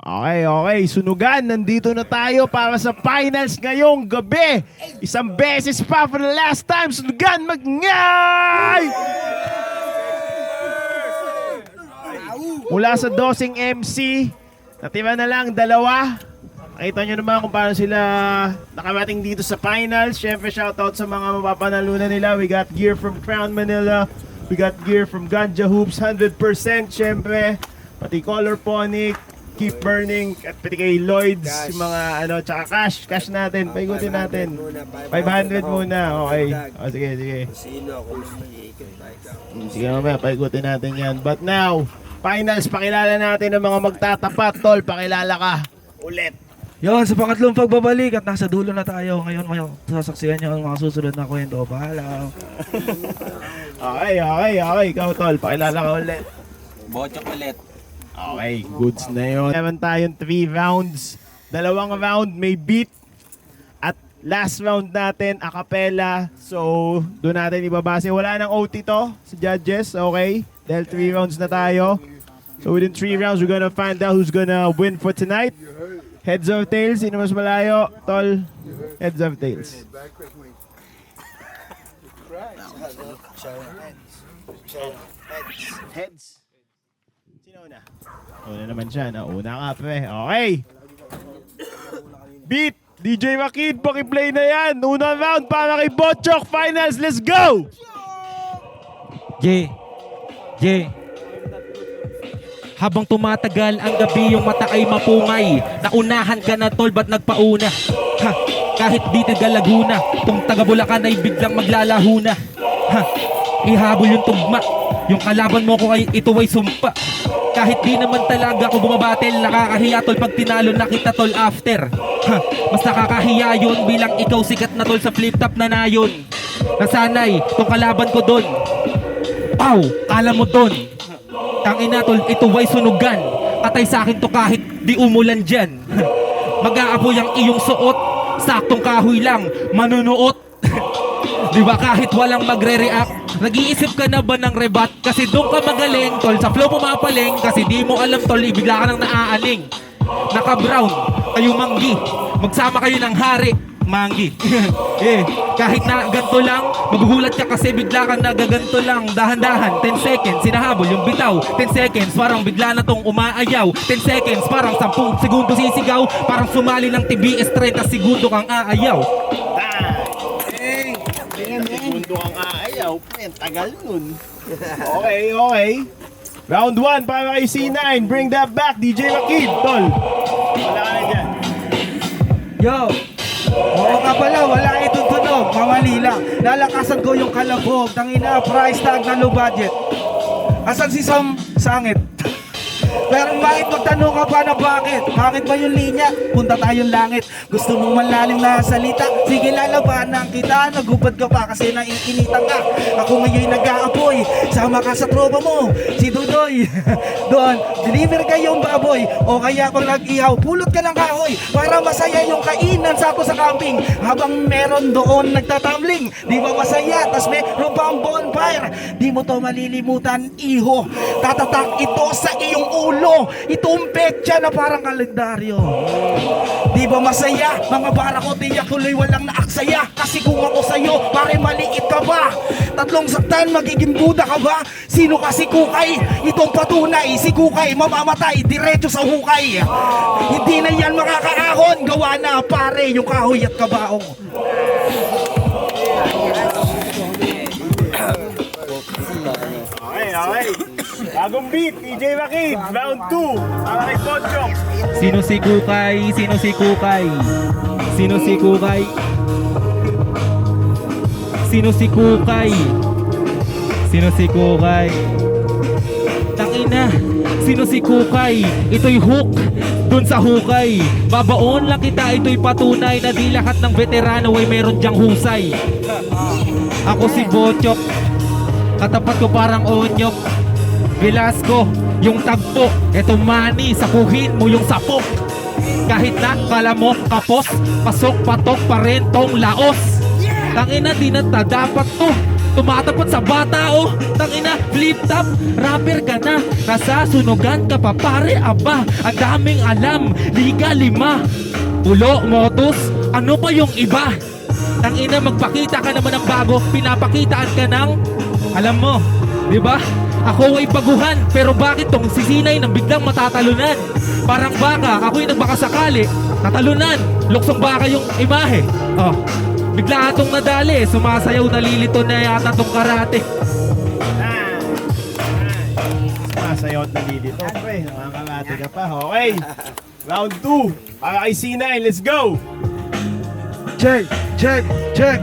Okay, okay. Sunugan, nandito na tayo para sa finals ngayong gabi. Isang beses pa for the last time. Sunugan, magngay! Mula sa dosing MC, natira na lang dalawa. Nakita nyo naman kung paano sila nakarating dito sa finals. Siyempre, shoutout sa mga mapapanalunan nila. We got gear from Crown Manila. We got gear from Ganja Hoops, 100%. Siyempre, pati Color Ponic, Keep Burning, at pati kay Lloyds, cash. Yung mga ano, tsaka cash natin, paikutin natin. 500 muna, okay. O, sige, sige. Sige mamaya, paikutin natin yan. But now, finals, pakilala natin ang mga magtatapat. Tol, pakilala ka ulit. Yon, sa pangatlong pagbabalik at nasa dulo na tayo. Ngayon, sasaksihan nyo ang mga susunod na kwento. Paalam. Okay. Ikaw, Tol, pakilala ka ulit. Bochok ulit. Okay, goods na yun. Meron tayong 3 rounds. 2 round may beat. At last round natin, a cappella. So, doon natin ibabase. Wala nang OT to sa judges, okay? Dahil 3 rounds na tayo. So, within 3 rounds, we're gonna find out who's gonna win for tonight. Heads or tails? Sino mas malayo? Tol? Heads or tails? Heads. Sino una? Una naman siya. Una ka, pre. Okay. Beat. DJ Makid, pakiplay na yan. Unang round para kay Bochok. Finals, let's go! Yeah. Habang tumatagal ang gabi, yung mata ay mapungay. Naunahan ka na, tol, ba't nagpauna? Ha, kahit di taga Laguna, kung taga Bulacan ay biglang maglalaho na. Ha, ihabol yung tugma, yung kalaban mo ko ay ito ay sumpa. Kahit di naman talaga ako bumabatil, nakakahiya tol pag tinalo na kita tol after. Ha, mas nakakahiya yun bilang ikaw sikat na tol sa flip top na nayon. Nasanay, kung kalaban ko doon, pow, kala mo doon. Tangina tol, ito ay sunugan. Katay sa akin to kahit di umulan dyan. Mag-aapoy ang iyong suot, saktong kahoy lang, manunuot. Di ba kahit walang magre-react, nag-iisip ka na ba ng rebat? Kasi doon ka magaling tol, sa flow pumapaling. Kasi di mo alam tol, ibigla ka nang naaaning. Naka-brown, kayo manggi, magsama kayo ng hari. Manggi. Kahit na ganto lang, magugulat ka kasi bigla kang nagaganto lang. Dahan-dahan, 10 seconds, sinahabol yung bitaw. 10 seconds, parang bigla na tong umaayaw. 10 seconds, parang 10 segundo sisigaw. Parang sumali ng TBS 30 segundo kang aayaw. Segundo kang aayaw. Tagal nun. Okay. Round 1 para kay C9. Bring that back, DJ Makid. Tol, wala ka na dyan. Yo! Oo nga pala, wala itong tunog. Mamali lang. Lalakasan ko yung kalabog. Tangina, price tag na low budget. Asan si Sam Sangit? Pero bakit magtanong ka pa na bakit? Bakit ba yung linya? Punta tayong langit. Gusto mong malalim na salita? Sige, lalabanan kita. Nagubad ka pa kasi naiinitan ka. Ako ngayon nag-aapoy. Sama ka sa tropa mo, si Dudoy. Doon, deliver kayong baboy. O kaya kung nag-ihaw, pulot ka ng kahoy para masaya yung kainan sa ako sa camping. Habang meron doon nagtatambling, di ba masaya? Tas meron pang bonfire. Di mo to malilimutan, iho. Tatatak ito sa iyong ulo. Itong petsa na parang kalendaryo. Di ba masaya? Mga bara ko tiyak tuloy walang naaksaya. Kasi kung ako sa'yo, pare maliit ka ba? 3 saktan, magiging buda ka ba? Sino kasi Kukay? Itong patunay, si Kukay mamamatay diretso sa hukay. Hindi na yan makakaahon. Gawa na pare yung kahoy at kabaong. Okay. Bagong beat, DJ Makid. Round 2 para kay Bochok. Sino si Kukay? Sino si Kukay? Sino si Kukay? Sino si Kukay? Sino si Kukay? Tangina, sino si Kukay? Ito'y hook dun sa hukay. Babaon lang kita, ito'y patunay na di lahat ng veterano ay meron dyang husay. Ako si Bochok, katapat ko parang onyok. Velasco, yung tagpo, eto money, sakuhin mo yung sapok. Kahit na kala mo kapos, pasok patok pa rin tong laos. Tangina di na dapat to. Tumatapat sa bata, oh. Tangina, flip top. Rapper ka na, nasasunugan ka pa, pare, aba. Ang daming alam, liga 5. Ulo, motos, ano pa yung iba? Tangina, magpakita ka naman ng bago, pinapakitaan ka ng, alam mo, di ba? Ako ay baguhan, pero bakit tong sisinay nang biglang matatalunan? Parang baka, ako'y nagbakasakali, tatalunan, luksong baka yung imahe. Oh, bigla atong nadali, sumasayaw, nalilito na yata tong karate. Sumasayaw at nalilito. Okay, nakakalate ka pa. Okay, round 2. Para kay C9, let's go! Check, check, check.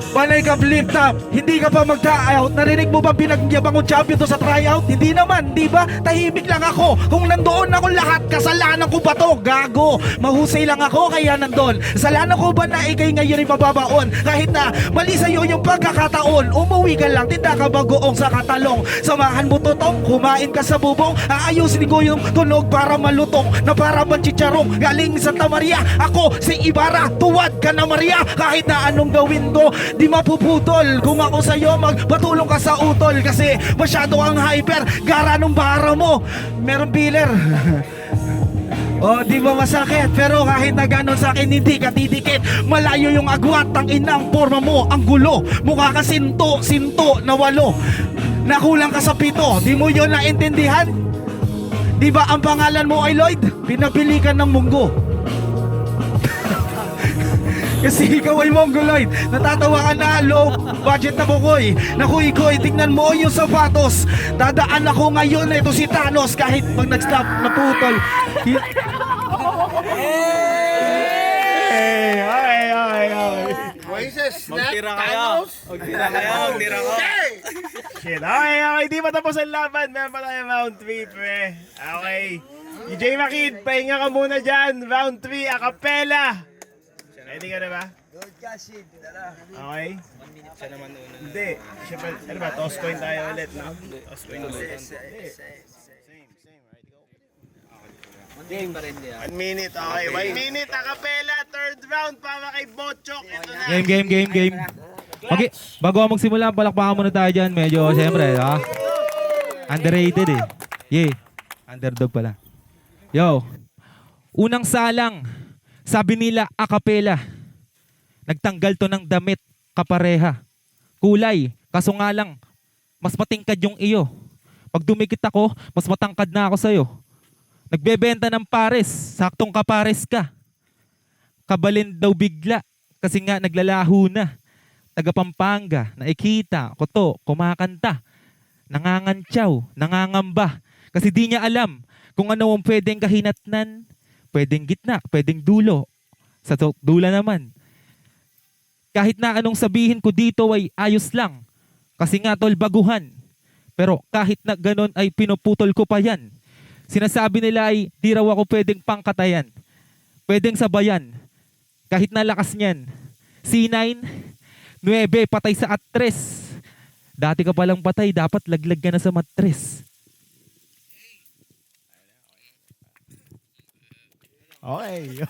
Panay ka flip top, hindi ka pa mag-tryout. Narinig mo ba pinagyabang kong champion to sa tryout? Hindi naman, di ba? Tahimik lang ako. Kung nandoon ako lahat, kasalanan ko ba to? Gago, mahusay lang ako kaya nandoon. Kasalanan ko ba na ikay ngayon ay mababaon? Kahit na mali sa'yo yung pagkakataon, umuwi ka lang, tinda ka bagoong sa katalong. Samahan mo totong, kumain ka sa bubong. Aayusin ko yung tunog para malutong, na para manchicharong. Galing sa Maria, ako si Ibarra. Tuwad ka na Maria, kahit na anong gawin ko, di mapuputol. Kung ako sa'yo, magpatulong ka sa utol. Kasi masyado ang hyper, gara nung bara mo. Meron filler. Oh, di ba masakit? Pero kahit na ganon sa akin, hindi ka didikit. Malayo yung agwat, ang inang forma mo, ang gulo. Mukha ka sinto na 8. Nakulang ka sa 7, di mo yun naintindihan? Di ba ang pangalan mo ay Lloyd? Pinapili ka ng munggo. Kasi ikaw ay mongoloid. Natatawa ka na, low budget na bukoy. Nakuy-koy, tignan mo yung sapatos. Dadaan ako ngayon, ito si Thanos. Kahit pag nag-stop, naputol. Hey, okay. Magtira kayo. Magtira ko. Shit, okay. Di pa tapos ang laban. Meron pa tayo round 3, pre. Okay. DJ Makid, pahinga ka muna dyan. Round 3, acapella. Ready ka na ba? Okay. Siya naman una. Hindi. Siyempre, ano ba? Toss coin tayo ulit, no? Toss coin ulit. Same, right? Go. Game pa rin niya. 1 minute, okay. 1 minute, acapella, third round para kay Botchok. Ito na. Game. Okay, bago ako magsimula, palakpakan muna tayo dyan. Medyo, siyempre, underrated eh. Yeah, underdog pala. Yo, unang salang, sabi nila acapella. Nagtanggal to ng damit, kapareha. Kulay, kaso nga lang, mas matingkad yung iyo. Pag dumikit ako, mas matangkad na ako sa'yo. Nagbebenta ng pares, saktong kapares ka. Kabalin daw bigla, kasi nga naglalaho na. Taga Pampanga, nakikita, koto, kumakanta. Nangangantyaw, nangangamba. Kasi di niya alam kung ano ang pwedeng kahinatnan, pwedeng gitna, pwedeng dulo. Sa dula naman. Kahit na anong sabihin ko dito ay ayos lang. Kasi nga tol, baguhan. Pero kahit na ganon ay pinuputol ko pa yan. Sinasabi nila ay di raw ako pwedeng pangkatayan. Pwedeng sabayan. Kahit na lakas niyan. C9, 9, patay sa atres. Dati ka palang patay, dapat laglag ka na sa matres. Okay.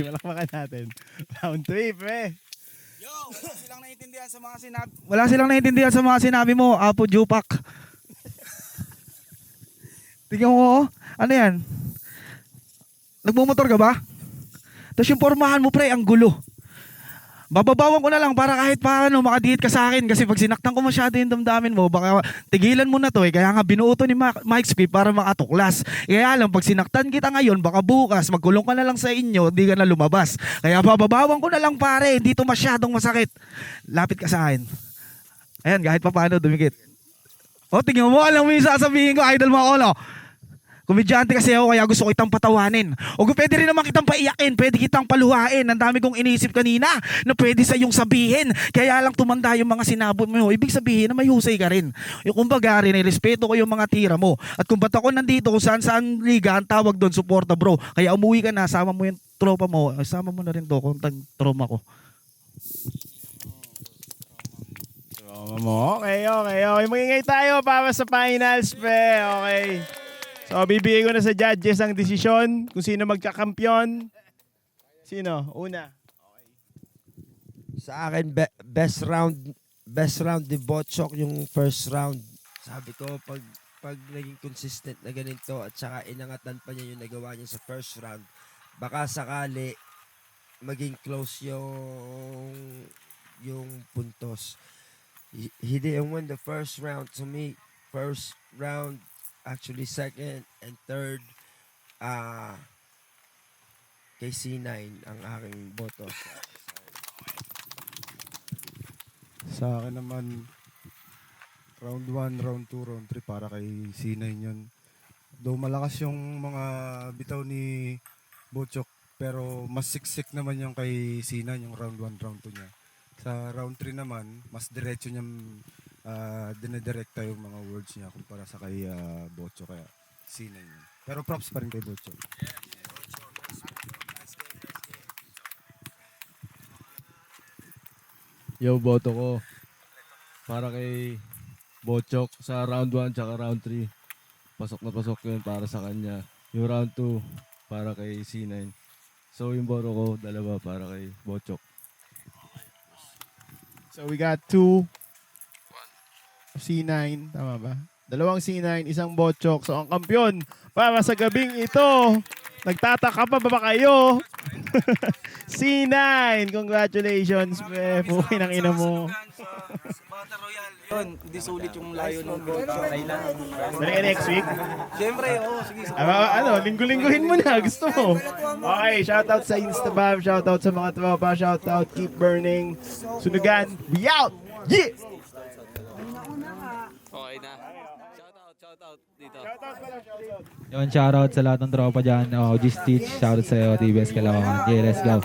Malakpakan natin. Round 3, pre. Yo, wala silang naiintindihan sa mga sinabi mo, Apo Jupak. Tingnan mo, ano yan? Nagmumotor ka ba? Tapos yung pormahan mo, pre, ang gulo. Bababawan ko na lang para kahit paano makadihit ka sa akin kasi pag sinaktan ko masyado yung damdamin mo, baka tigilan mo na to eh. Kaya nga binuo to ni Mike Speed para makatuklas. Kaya lang pag sinaktan kita ngayon, baka bukas magkulong ka na lang sa inyo, di ka na lumabas. Kaya bababawan ko na lang pare, hindi to masyadong masakit. Lapit ka sa akin. Ayan, kahit pa paano dumikit. O, tingnan mo, alam mo yung sasabihin ko, idol mo ako, no? Komedyante kasi ako kaya gusto ko itang patawanin. O kung pwede rin naman kitang paiyakin, pwede kitang paluhain. Ang dami kong iniisip kanina na pwede sa iyong sabihin. Kaya lang tumanda yung mga sinabi mo. Ibig sabihin na may husay ka rin. Yung kumbaga rin, respeto ko yung mga tira mo. At kung ba't ako nandito, kung saan liga, ang tawag doon, suporta bro. Kaya umuwi ka na, sama mo yung tropa mo. Sama mo na rin to kung trauma ko. Okay. Magingay tayo para sa finals, pre. Okay. So, bibigay ko na sa judges ang desisyon kung sino magkakampyon. Sino? Una. Sa akin, best round best round ni Botchok yung first round. Sabi ko, pag naging consistent na ganito at saka inangatan pa niya yung nagawa niya sa first round, baka sakali maging close yung puntos. He didn't win the first round. To me, first round, actually second and third, kay C9 ang aking boto. Sa akin naman, round 1, round 2, round 3 para kay C9 yun. Though malakas yung mga bitaw ni Botchok, pero mas siksik naman yung kay C9 yung round 1, round 2 niya. Sa round 3 naman, mas diretso niyang dinedirekta yung mga words niya kumpara sa kay Botchok, kaya C9 yun. Pero props pa rin kay Botchok. Yo, boto ko para kay Botchok sa round 1 tsaka round 3. Pasok na pasok yun para sa kanya. Yung round 2 para kay C9. So yung boto ko, dalawa para kay Botchok. So we got 2 C9, tama ba? Dalawang C9, isang Botchok. So ang kampiyon para sa gabing ito, nagtataka pa ba kayo? C9, congratulations, pre. Pukin ang ina mo. Battle Royale. Yun, hindi sulit yung layo ng Botchok. Balik ka next week. Siyempre, sige. Linggo-lingguhin mo na. Gusto mo. Okay, shoutout sa Instabam. Shoutout sa mga tropa. Shoutout, keep burning. Sunugan, we out! Yeah! Okay na. Shoutout dito. Yun, shoutout sa lahat ng tropa dyan. OG Stitch, shoutout sa iyo, TBS Kalawakan. Yeah, let's go.